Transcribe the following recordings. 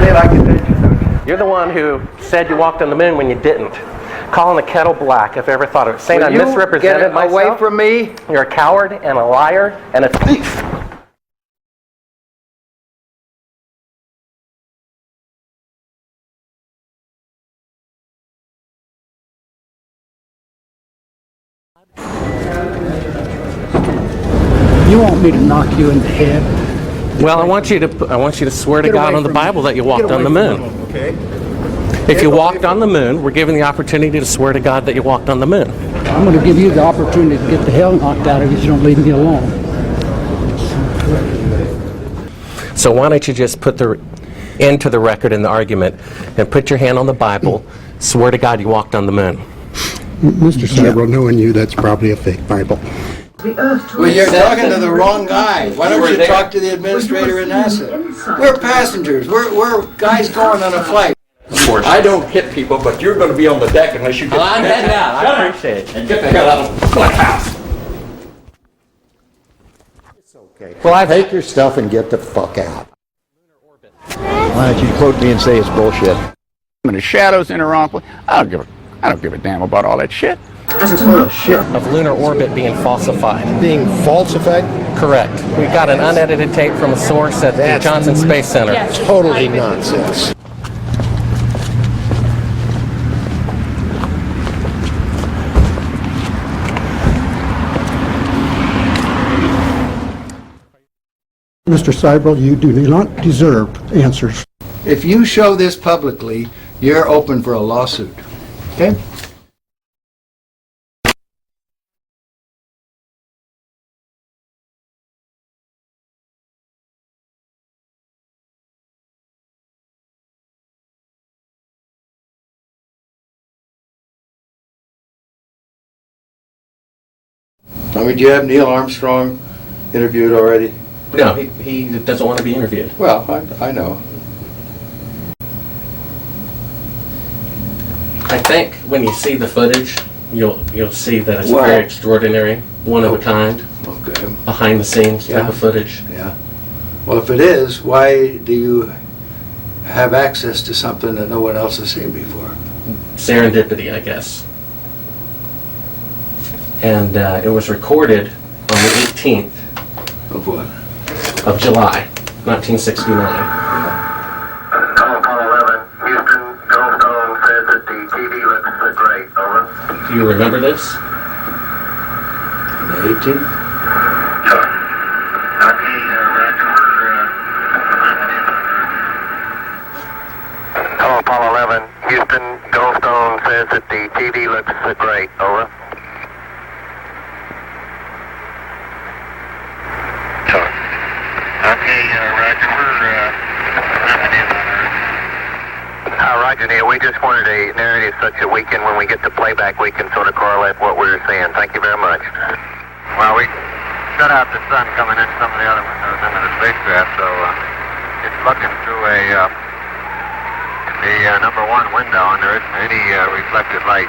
pay like attention, don't you? You're the one who said you walked on the moon when you didn't. Calling the kettle black, if I ever thought of it. Saying I misrepresented myself. Away from me. You're a coward and a liar and a thief. You want me to knock you in the head? Well, I want you to swear to God on the Bible that you walked on the moon. Okay. If you walked on the moon, we're given the opportunity to swear to God that you walked on the moon. I'm going to give you the opportunity to get the hell knocked out of you if you don't leave me alone. So why don't you just put the into the record in the argument and put your hand on the Bible, swear to God you walked on the moon. Mr. Several, knowing you, that's probably a fake Bible. Well, you're talking to the wrong guy. Why don't you talk to the administrator at NASA? We're passengers. We're guys going on a flight. I don't hit people, but you're going to be on the deck unless you get... I'm heading out. I appreciate it. And get the hell out of the house. It's okay. Well, take your stuff and get the fuck out. Why don't you quote me and say it's bullshit? In the shadows in the wrong place. I don't give a damn about all that shit. Of lunar orbit being falsified. Being falsified? Correct. We've got an unedited tape from a source at the Johnson Space Center. Totally nonsense. Mr. Seibel, you do not deserve answers. If you show this publicly, you're open for a lawsuit. Okay? I mean, do you have Neil Armstrong interviewed already? No, he doesn't want to be interviewed. Well, I know. I think when you see the footage, you'll see that it's Well, very extraordinary, one of a kind, Okay. behind the scenes type Yeah. of footage. Yeah. Well, if it is, why do you have access to something that no one else has seen before? Serendipity, I guess. And it was recorded on the 18th Of what? of July, 1969. Apollo 11, Houston, Goldstone says that the TV looks great, over. Do you remember this? The 18th? Sure. Okay, Hello, Apollo 11, Houston, Goldstone says that the TV looks great, over. Sure. Okay, Roger, Roger, Neil, we just wanted a narrative such that we can, when we get the playback, we can sort of correlate what we're saying. Thank you very much. Well, we shut out the sun coming in some of the other windows into the spacecraft, so it's looking through the number one window, and there isn't any reflected light.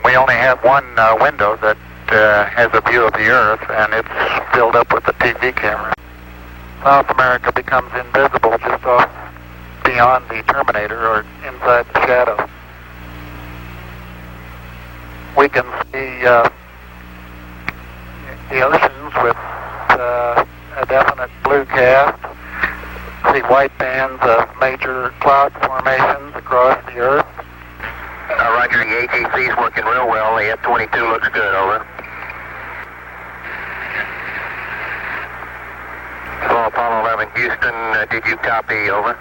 We only have one window that has a view of the Earth, and it's filled up with the TV camera. South America becomes invisible just off beyond the terminator or inside the shadow. We can see the oceans with a definite blue cast, see white bands of major cloud formations across the Earth. Roger, the AGC's working real well. The F-22 looks good, over. Hello, Apollo 11, Houston, did you copy, over?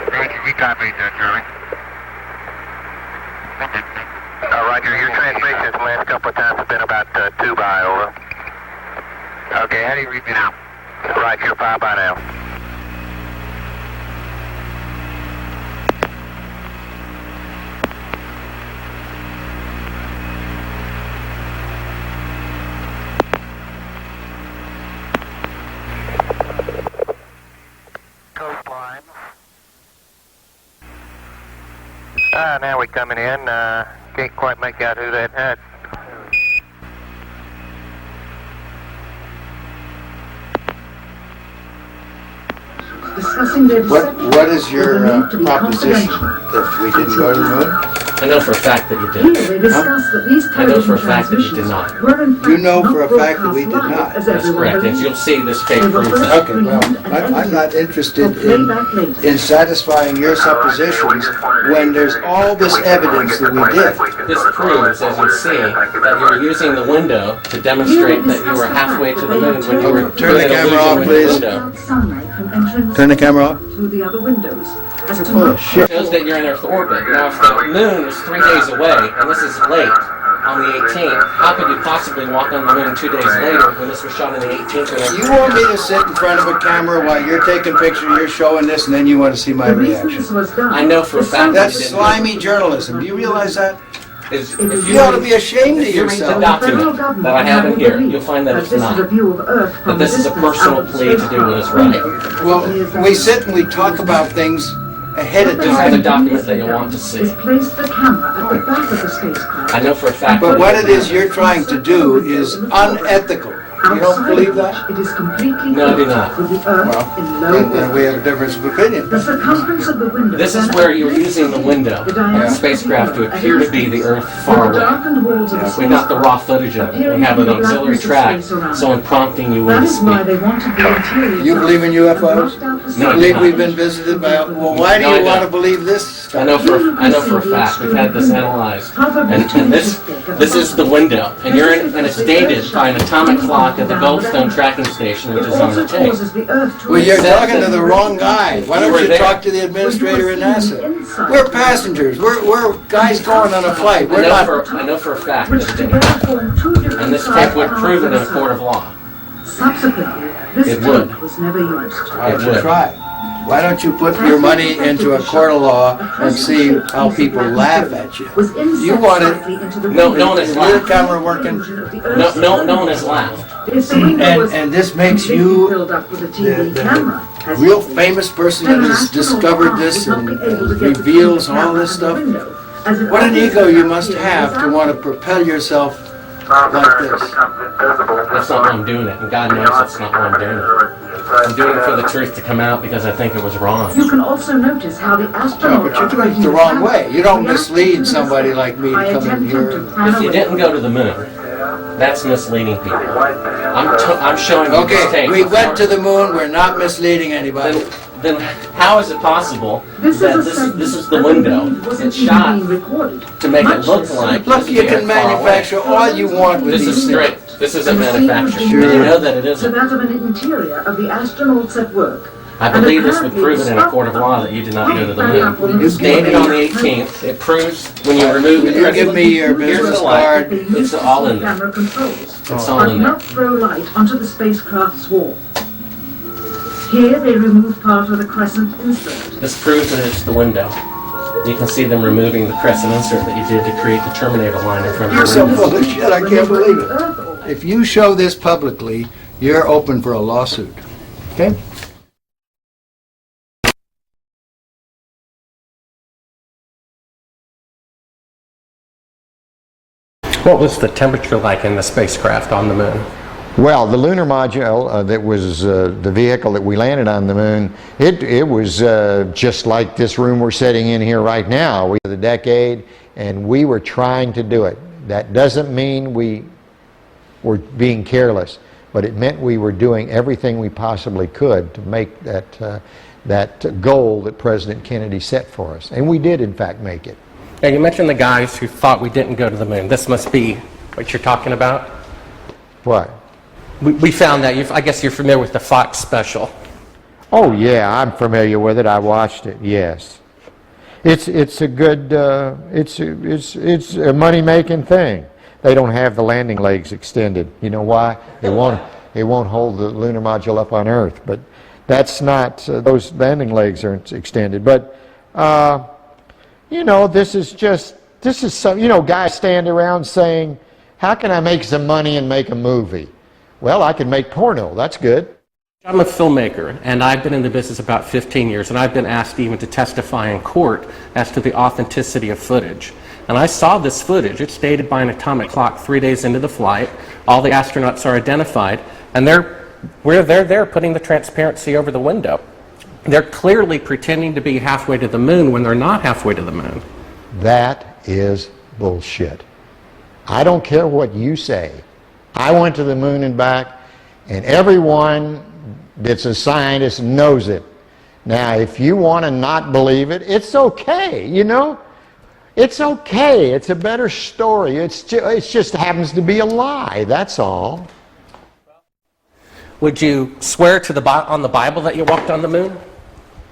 Roger, we copied that, Charlie. Roger, your transmissions the last couple of times have been about 2 by, over. Okay, how do you read me now? Right, you're 5 by now. Coastline. Now we're coming in. Can't quite make out who that had. What is your proposition? That we didn't go to the moon? I know for a fact that you did. I know for a fact that you did not. You know for a fact that we did not. That's correct. And you'll see this tape proves it. Okay, well, I'm not interested in satisfying your suppositions when there's all this evidence that we did. This proves, as you see, that you were using the window to demonstrate that you were halfway to the moon when you were Turn the camera off, please. Turn the camera off. It's full of shit. It shows that you're in Earth orbit. Now, if the moon is 3 days away, and this is late, on the 18th, how could you possibly walk on the moon 2 days later when this was shot on the 18th? You want me to sit in front of a camera while you're taking pictures, you're showing this, and then you want to see my reaction? I know for a fact that's slimy journalism. Do you realize that? If you ought to be ashamed of yourself. Read the document that I have in here, you'll find that it's not. That this is a personal plea to do what is right. Well, we sit and we talk about things ahead of This is the time. document that you'll want to see. I know for a fact. But what it is you're trying to do is unethical. You don't believe that? No, I do not. Well, then we have a difference of opinion. This is where you're using the window of the spacecraft to appear to be the Earth far away. We got the raw footage of it. We have an auxiliary track, so in prompting you will speak. You believe in UFOs? No, I do Believe not. we've been visited by... Well, why do No, I you want don't. to believe this stuff? I know for a fact. We've had this analyzed, and this is the window, and and it's dated by an atomic clock at the Goldstone tracking station, which is on the tape. Well, you're talking to the wrong guy. Why don't you talk to the administrator at NASA? We're passengers. We're guys going on a flight. We're not... I know for a fact that it did. And this tape would prove it in a court of law. It would. Why don't you try? Why don't you put your money into a court of law and see how people laugh at you? You want it... No one has Is your laughed. camera working? No one has laughed. And this makes you the real famous person that has discovered this and reveals all this stuff. What an ego you must have to want to propel yourself like this. That's not why I'm doing it, and God knows that's not why I'm doing it. I'm doing it for the truth to come out because I think it was wrong. You can also notice how the astronaut... But you're doing it the wrong way. You don't mislead somebody like me to come in here. If you didn't go to the moon, that's misleading people. I'm showing you this Okay, tape. we went to the moon. We're not misleading anybody. Then how is it possible that this is the window that's shot to make it look like Look, you can manufacture all you want with This these is straight. things. This isn't manufactured. Sure. You know that it isn't. that of an interior of the astronauts at work. I believe this would prove it in a court of law that you did not go to the moon. It's dated on the 18th. It proves when you remove the You give me your Here's business the light. card. It's all in there. Camera controls. It's all in there. Not throw light onto the spacecraft's wall. Here they remove part of the crescent insert. This proves that it's the window. You can see them removing the crescent insert that you did to create the Terminator line in front You're of the so window. full of shit, I can't believe it. If you show this publicly, you're open for a lawsuit. Okay? What was the temperature like in the spacecraft on the moon? Well, the lunar module that was the vehicle that we landed on the moon, it was just like this room we're sitting in here right now. We had the decade, and we were trying to do it. That doesn't mean we were being careless, but it meant we were doing everything we possibly could to make that goal that President Kennedy set for us. And we did, in fact, make it. Now, you mentioned the guys who thought we didn't go to the moon. This must be what you're talking about? What? We found that. I guess you're familiar with the Fox special. Oh yeah, I'm familiar with it. I watched it. Yes, it's a good it's a money-making thing. They don't have the landing legs extended. You know why? They won't hold the lunar module up on Earth. But that's not those landing legs aren't extended. But you know, this is some, you know, guys stand around saying, "How can I make some money and make a movie?" Well, I can make porno. That's good. I'm a filmmaker, and I've been in the business about 15 years, and I've been asked even to testify in court as to the authenticity of footage. And I saw this footage. It's dated by an atomic clock 3 days into the flight. All the astronauts are identified, and they're there putting the transparency over the window. They're clearly pretending to be halfway to the moon when they're not halfway to the moon. That is bullshit. I don't care what you say. I went to the moon and back, and everyone that's a scientist knows it. Now, if you want to not believe it, it's okay, you know? It's okay. It's a better story. It just happens to be a lie, that's all. Would you swear to on the Bible that you walked on the moon?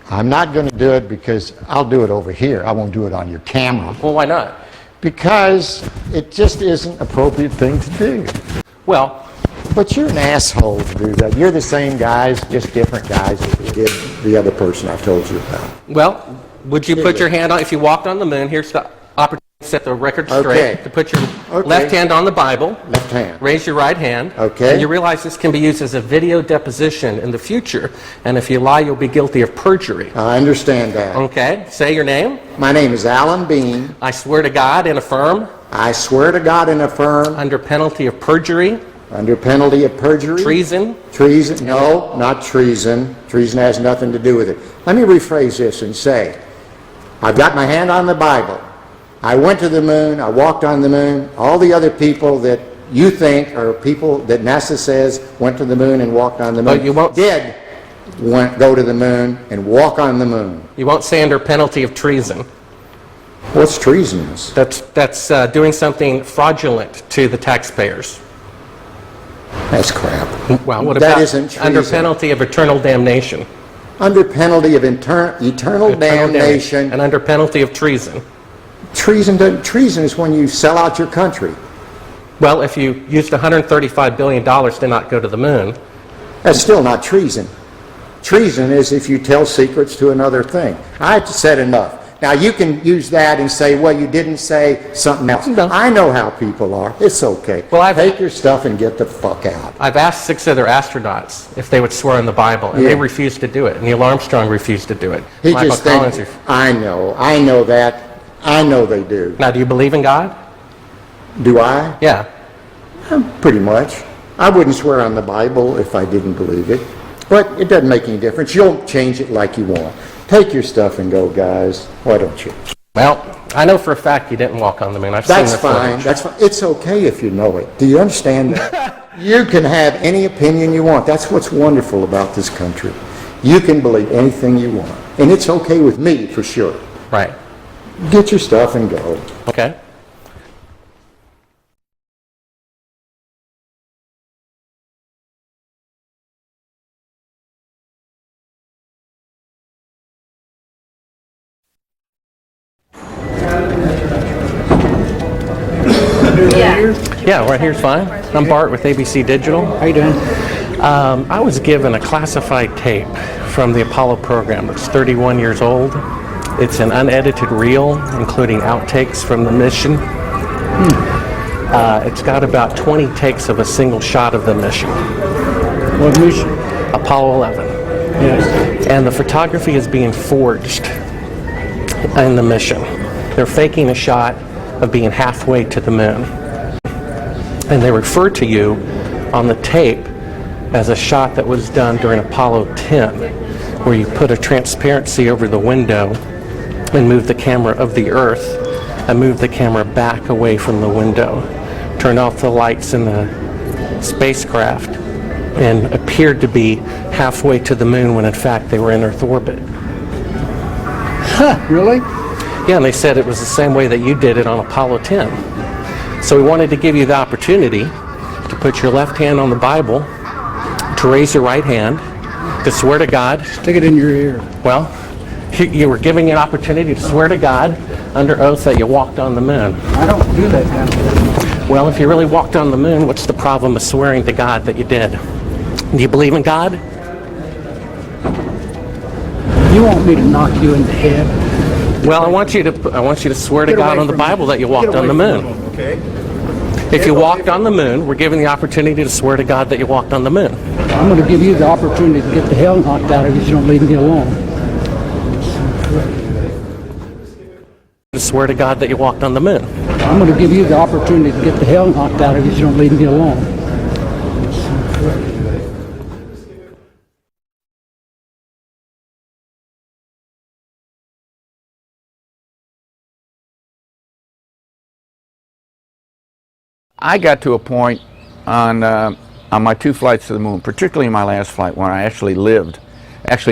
I'm not going to do it because I'll do it over here. I won't do it on your camera. Well, why not? Because it just isn't an appropriate thing to do. Well, but you're an asshole to do that. You're the same guys, just different guys that did the other person I told you about. well, would you put your hand on, if you walked on the moon, here's the opportunity to set the record straight, Okay. to put your Okay. left hand on the Bible, Left hand. raise your right hand, Okay. and you realize this can be used as a video deposition in the future, and if you lie, you'll be guilty of perjury. I understand that. Okay, say your name. My name is Alan Bean. I swear to God and affirm, I swear to God and affirm, under penalty of perjury, under penalty of perjury. treason, Treason? No, not treason. Treason has nothing to do with it. Let me rephrase this and say, I've got my hand on the Bible. I went to the moon. I walked on the moon. All the other people that you think are people that NASA says went to the moon and walked on the moon you won't- did go to the moon and walk on the moon. you won't say under penalty of treason. What's treasonous? That's doing something fraudulent to the taxpayers. That's crap. Well, what That about isn't under treason. penalty of eternal damnation? Under penalty of eternal damnation. And under penalty of treason. Treason is when you sell out your country. Well, if you used $135 billion to not go to the moon, That's still not treason. Treason is if you tell secrets to another thing. I've said enough. Now you can use that and say, well, you didn't say something else. No. I know how people are. It's okay. Well, take your stuff and get the fuck out. I've asked 6 other astronauts if they would swear on the Bible, and Yeah. they refused to do it. Neil Armstrong refused to do it. He Michael just Collins thinks, I know that. I know they do. Now, do you believe in God? Do I? Yeah. Pretty much. I wouldn't swear on the Bible if I didn't believe it. But it doesn't make any difference. You'll change it like you want. Take your stuff and go, guys. Why don't you? Well, I know for a fact you didn't walk on the moon. I've That's seen the fine. footage. That's fine. It's okay if you know it. Do you understand that? You can have any opinion you want. That's what's wonderful about this country. You can believe anything you want. And it's okay with me, for sure. Right. Get your stuff and go. Okay. Yeah, right here's fine. I'm Bart with ABC Digital. How you doing? I was given a classified tape from the Apollo program. It's 31 years old. It's an unedited reel, including outtakes from the mission. It's got about 20 takes of a single shot of the mission. What mission? Apollo 11. Yes. And the photography is being forged in the mission. They're faking a shot of being halfway to the moon. And they refer to you on the tape as a shot that was done during Apollo 10, where you put a transparency over the window and move the camera of the Earth and move the camera back away from the window, turn off the lights in the spacecraft, and appeared to be halfway to the moon when in fact they were in Earth orbit. Huh, really? Yeah, and they said it was the same way that you did it on Apollo 10. So we wanted to give you the opportunity to put your left hand on the Bible, to raise your right hand, to swear to God. Stick it in your ear. Well, you were giving an opportunity to swear to God under oath that you walked on the moon. I don't do that kind of thing. Well, if you really walked on the moon, what's the problem of swearing to God that you did? Do you believe in God? You want me to knock you in the head? Well, I want you to swear to God on the Bible that you walked on the moon. Okay? If you walked on the moon, we're given the opportunity to swear to God that you walked on the moon. I'm going to give you the opportunity to get the hell knocked out of you if you don't leave me alone. To swear to God that you walked on the moon. I'm going to give you the opportunity to get the hell knocked out of you if you don't leave me alone. I got to a point on my 2 flights to the moon, particularly my last flight, when I actually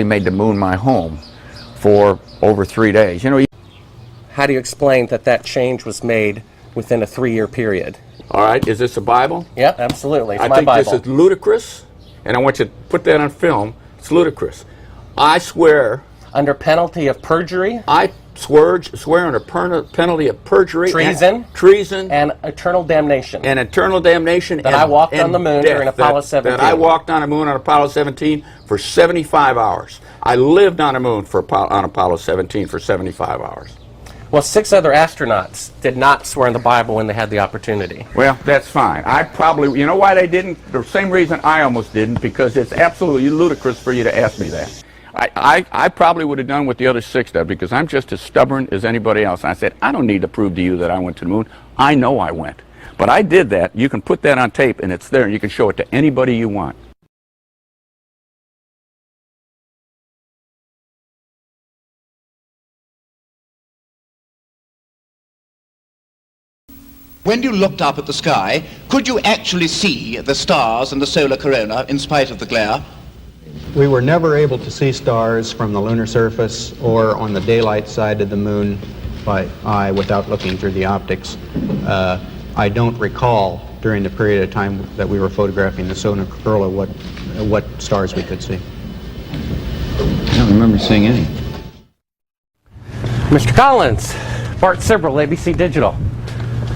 made the moon my home for over 3 days. You know. How do you explain that change was made within a 3-year period? All right, is this a Bible? Yep, absolutely. It's I my think Bible. this is ludicrous, and I want you to put that on film. It's ludicrous. I swear. Under penalty of perjury? I swear under penalty of perjury. Treason. And eternal damnation. And eternal damnation. That I walked on the moon during Apollo 17. That I walked on the moon on Apollo 17 for 75 hours. I lived on the moon on Apollo 17 for 75 hours. Well, 6 other astronauts did not swear in the Bible when they had the opportunity. Well, that's fine. You know why they didn't? The same reason I almost didn't, because it's absolutely ludicrous for you to ask me that. I probably would have done what the other 6 did, because I'm just as stubborn as anybody else. And I said, I don't need to prove to you that I went to the moon. I know I went. But I did that. You can put that on tape, and it's there, and you can show it to anybody you want. When you looked up at the sky, could you actually see the stars and the solar corona in spite of the glare? We were never able to see stars from the lunar surface or on the daylight side of the moon by eye without looking through the optics. I don't recall during the period of time that we were photographing the solar corona what stars we could see. I don't remember seeing any. Mr. Collins, Bart Sibrel, ABC Digital.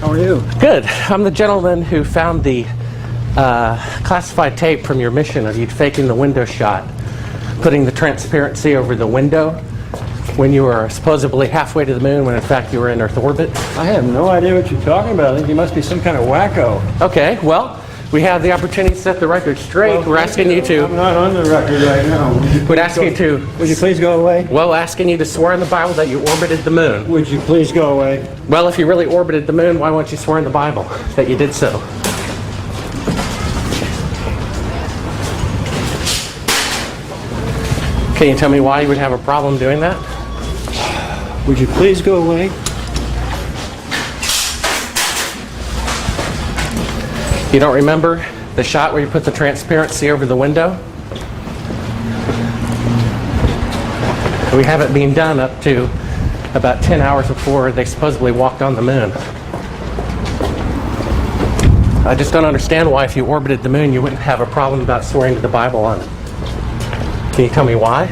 How are you? Good. I'm the gentleman who found the classified tape from your mission of you faking the window shot, putting the transparency over the window when you were supposedly halfway to the moon when in fact you were in Earth orbit. I have no idea what you're talking about. I think you must be some kind of wacko. Okay, well, we have the opportunity to set the record straight. Well, we're asking you to... I'm not on the record right now. We're asking you to... Would you please go away? Well, asking you to swear in the Bible that you orbited the moon. Would you please go away? Well, if you really orbited the moon, why won't you swear in the Bible that you did so? Can you tell me why you would have a problem doing that? Would you please go away? You don't remember the shot where you put the transparency over the window? We have it being done up to about 10 hours before they supposedly walked on the moon. I just don't understand why if you orbited the moon you wouldn't have a problem about swearing to the Bible on it. Can you tell me why?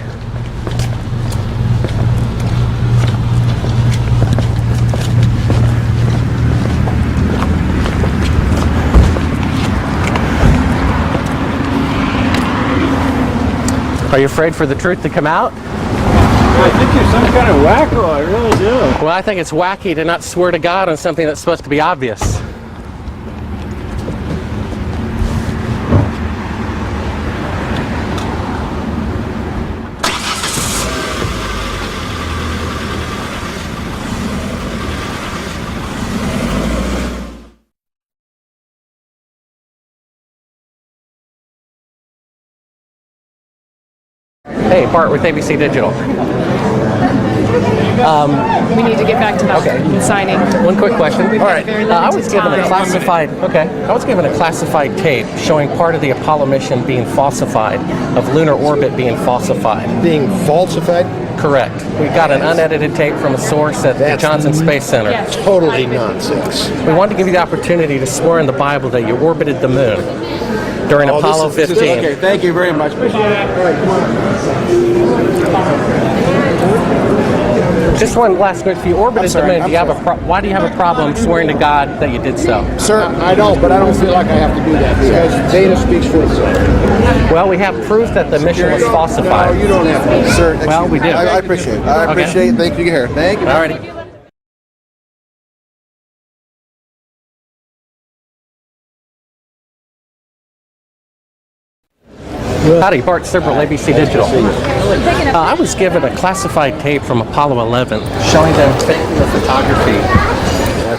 Are you afraid for the truth to come out? I think you're some kind of wacko, I really do. Well, I think it's wacky to not swear to God on something that's supposed to be obvious. Hey, Bart with ABC Digital. We need to get back to that signing. One quick question. All right. I was given a classified. I was given a classified tape showing part of the Apollo mission being falsified, of lunar orbit being falsified. Being falsified? Correct. We got an unedited tape from a source at the Johnson Space Center. Yes. Totally nonsense. We wanted to give you the opportunity to swear in the Bible that you orbited the moon during Apollo 15. Okay, thank you very much. Just one last note. If you orbited the moon, why do you have a problem swearing to God that you did so? Sir, I don't, but I don't feel like I have to do that because data speaks for itself. Well, we have proof that the mission was falsified. No, you don't have to. Sir, well, we do. I appreciate it. I appreciate it. Thank you. Here. Thank you. All righty. Howdy, Bart Sibrel, ABC Digital. I was given a classified tape from Apollo 11 showing them faking the photography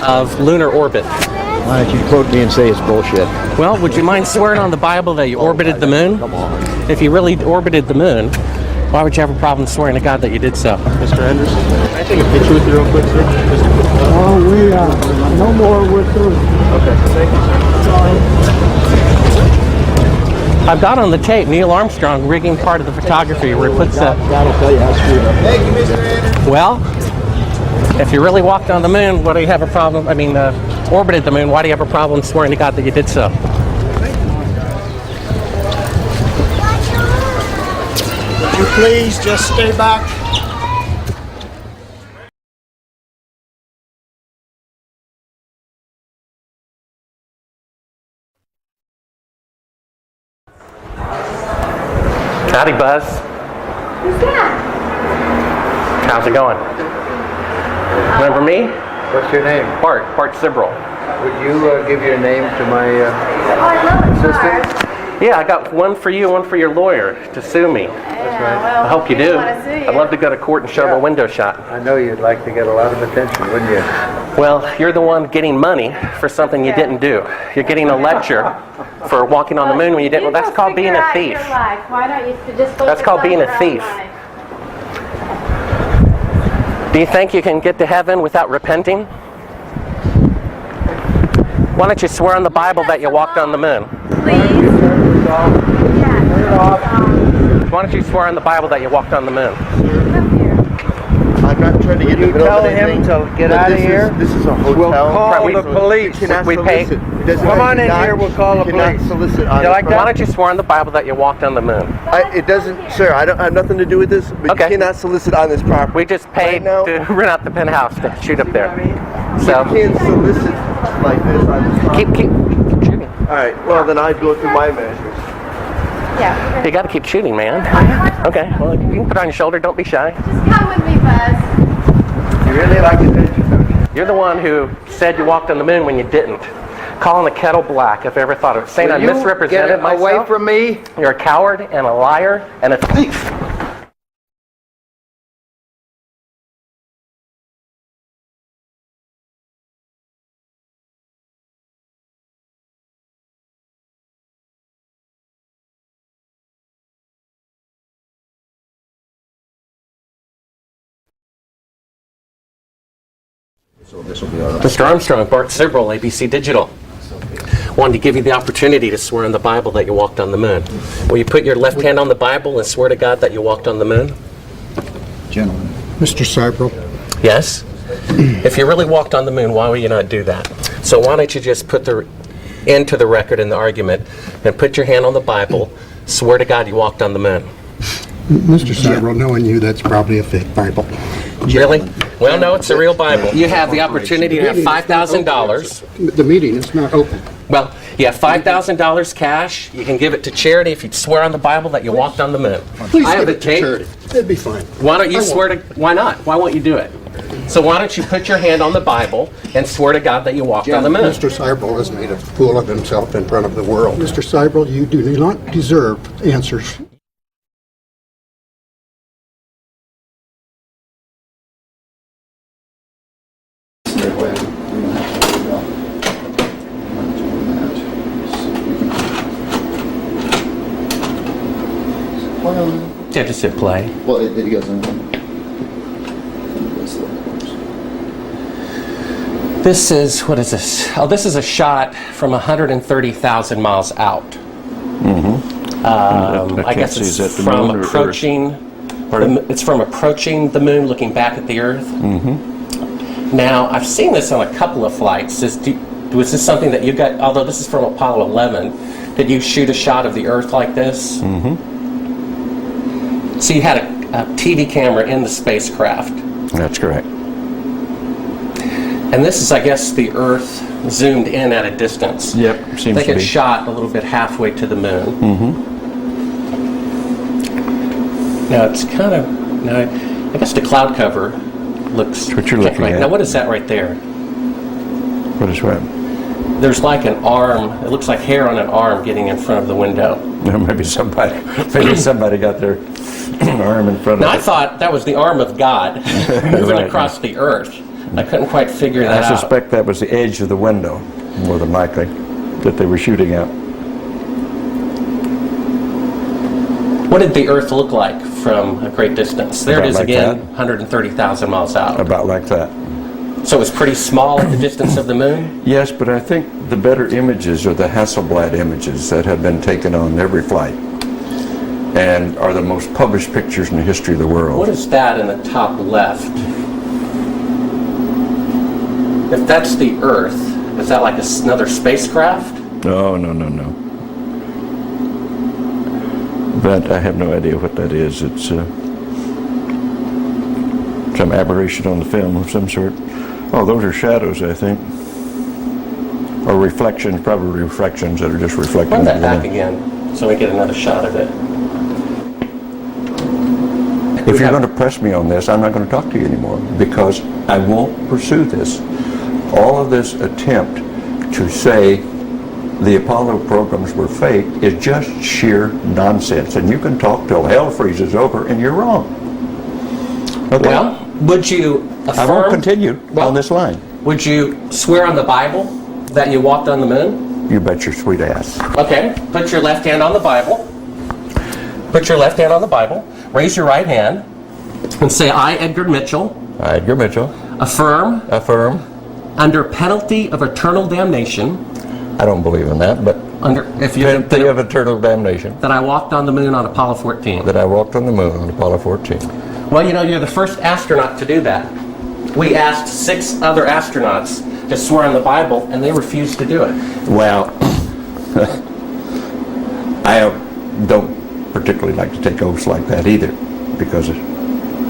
of lunar orbit. Why don't you quote me and say it's bullshit? Well, would you mind swearing on the Bible that you orbited the moon? Come on. If you really orbited the moon, why would you have a problem swearing to God that you did so? Mr. Henderson, can I take a picture with you real quick, sir? Oh, we, no more with those. Okay, thank you, sir. I've got on the tape Neil Armstrong rigging part of the photography where he puts the... That'll tell you how screwed up. Thank you, Mr. Anderson. Well, if you really walked on the moon, what do you have a problem? I mean, orbited the moon, why do you have a problem swearing to God that you did so? Would you please just stay back? Howdy, Buzz. Who's that? How's it going? Remember me? What's your name? Bart Sibrel. Would you give your name to my Oh, I love the cars. Yeah, I got one for you, one for your lawyer to sue me. Yeah, well, I hope you do. want to sue you. I'd love to go to court and show them a window shot. I know you'd like to get a lot of attention, wouldn't you? Well, you're the one getting money for something you didn't do. You're getting a lecture for walking on the moon when you didn't. Well, that's called being a thief. Why don't you just That's called being a thief. Do you think you can get to heaven without repenting? Why don't you swear on the Bible that you walked on the moon? Please? Why don't you swear on the Bible that you walked on the moon? I'm not trying to get in the middle of anything. Tell him to get out of here? This is a hotel. We'll call Right, the police. We pay. Come on in here, we'll call the police. Solicit You like Why don't you swear on the Bible that you walked on the moon? It doesn't, sir, I don't have nothing to do with this, but Okay. you cannot solicit on this property. We just paid Right now- to rent out the penthouse to shoot up there. So You can't solicit like this on this property. keep shooting. All right, well, then I'd go through my measures. Yeah. You got to keep shooting, man. Okay, well, you can put it on your shoulder. Don't be shy. Just come with me, Buzz. You really like attention, don't you? You're the one who said you walked on the moon when you didn't. Calling the kettle black, if I ever thought of it. Saying I misrepresented myself. away from me? You're a coward and a liar and a thief. So this will be all right. Mr. Armstrong, Bart Sibrel, ABC Digital. Wanted to give you the opportunity to swear on the Bible that you walked on the moon. Will you put your left hand on the Bible and swear to God that you walked on the moon? Gentlemen. Mr. Seibel, Yes? If you really walked on the moon, why would you not do that? So why don't you just put the end to the record in the argument and put your hand on the Bible, swear to God you walked on the moon. Mr. Seibel, knowing you, that's probably a fake Bible. Really? Well, no, it's a real Bible. You have the opportunity to have $5,000. The meeting is not open. Well, you have $5,000 cash. You can give it to charity if you swear on the Bible that you walked on the moon. Please I have give the it to tape. charity. It'd be fine. Why don't you swear to? Why not? Why won't you do it? So why don't you put your hand on the Bible and swear to God that you walked on the moon? Mr. Seibel has made a fool of himself in front of the world. Mr. Seibel, you do not deserve answers. Yeah, just hit play. Well, it doesn't. This is, what is this? Oh, this is a shot from 130,000 miles out. I guess it's from approaching. It's from approaching the moon, looking back at the Earth. Now, I've seen this on a couple of flights. Was this something that you got? Although this is from Apollo 11, did you shoot a shot of the Earth like this? So you had a TV camera in the spacecraft. That's correct. And this is, I guess, the Earth zoomed in at a distance. Yep, seems They to get be. shot a little bit halfway to the moon. Now it's kind of, now I guess the cloud cover looks. That's what you're looking right. at. Now what is that right there? What is what? There's like an arm. It looks like hair on an arm getting in front of the window. Maybe somebody got their arm in front of Now I it. thought that was the arm of God moving Right. across the Earth. I couldn't quite figure that I out. suspect that was the edge of the window, more than likely, that they were shooting at. What did the Earth look like from a great distance? There About it is like again, that. 130,000 miles out. About like that. So it's pretty small at the distance of the moon? Yes, but I think the better images are the Hasselblad images that have been taken on every flight and are the most published pictures in the history of the world. What is that in the top left? If that's the Earth, is that like another spacecraft? No. But I have no idea what that is. It's some aberration on the film of some sort. Oh, those are shadows, I think. Or reflections, probably reflections that are just reflecting. Run that back again so we get another shot of it. If you're going to press me on this, I'm not going to talk to you anymore because I won't pursue this. All of this attempt to say the Apollo programs were fake is just sheer nonsense. And you can talk till hell freezes over and you're wrong. Okay? Well, would you affirm? I won't continue on this line. Would you swear on the Bible that you walked on the moon? You bet your sweet ass. Okay, put your left hand on the Bible. Put your left hand on the Bible. Raise your right hand and say, I, Edgar Mitchell. I, Edgar Mitchell. Affirm. Affirm. Under penalty of eternal damnation. I don't believe in that, but penalty of eternal damnation. That I walked on the moon on Apollo 14. That I walked on the moon on Apollo 14. Well, you know, you're the first astronaut to do that. We asked 6 other astronauts to swear on the Bible, and they refused to do it. Well, I don't particularly like to take oaths like that either, because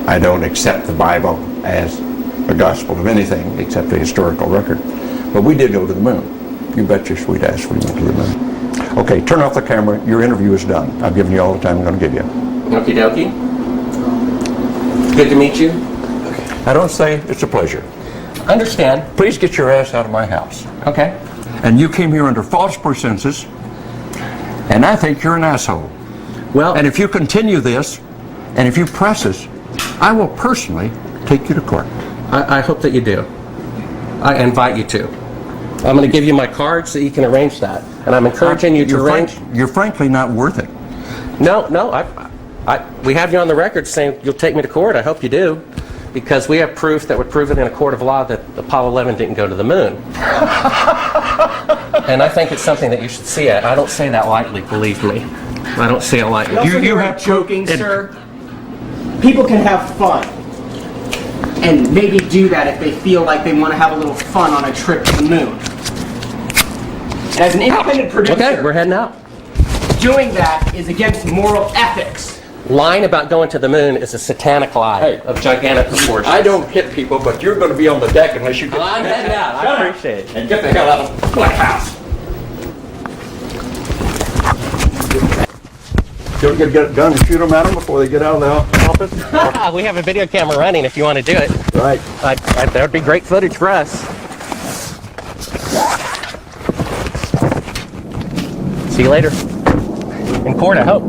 I don't accept the Bible as a gospel of anything except a historical record. But we did go to the moon. You bet your sweet ass we went to the moon. Okay, turn off the camera. Your interview is done. I've given you all the time I'm going to give you. Okie dokie. Good to meet you. I don't say it's a pleasure. Understand. Please get your ass out of my house. Okay. And you came here under false pretenses, and I think you're an asshole. Well, and if you continue this, and if you press this, I will personally take you to court. I hope that you do. I invite you to. I'm going to give you my card so you can arrange that. And I'm encouraging you to arrange. You're frankly not worth it. No, we have you on the record saying you'll take me to court. I hope you do. Because we have proof that would prove it in a court of law that Apollo 11 didn't go to the moon. And I think it's something that you should see. I don't say that lightly, believe me. I don't say it lightly. You have joking, sir. People can have fun. And maybe do that if they feel like they want to have a little fun on a trip to the moon. And as an independent producer, okay, we're heading out. Doing that is against moral ethics. Lying about going to the moon is a satanic lie of gigantic proportions. I don't hit people, but you're going to be on the deck unless you get... I'm heading out. I appreciate it. And get the hell out of the Black House. You get a gun and shoot them at them before they get out of the office? We have a video camera running if you want to do it. Right. That would be great footage for us. See you later. In court, I hope.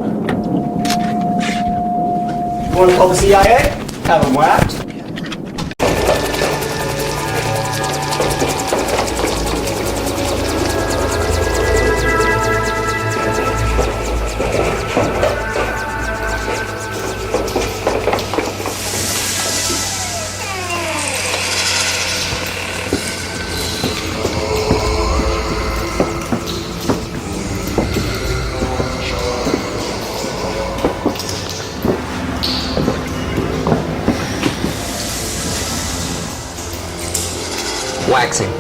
You want to call the CIA? Have them whacked. Waxing.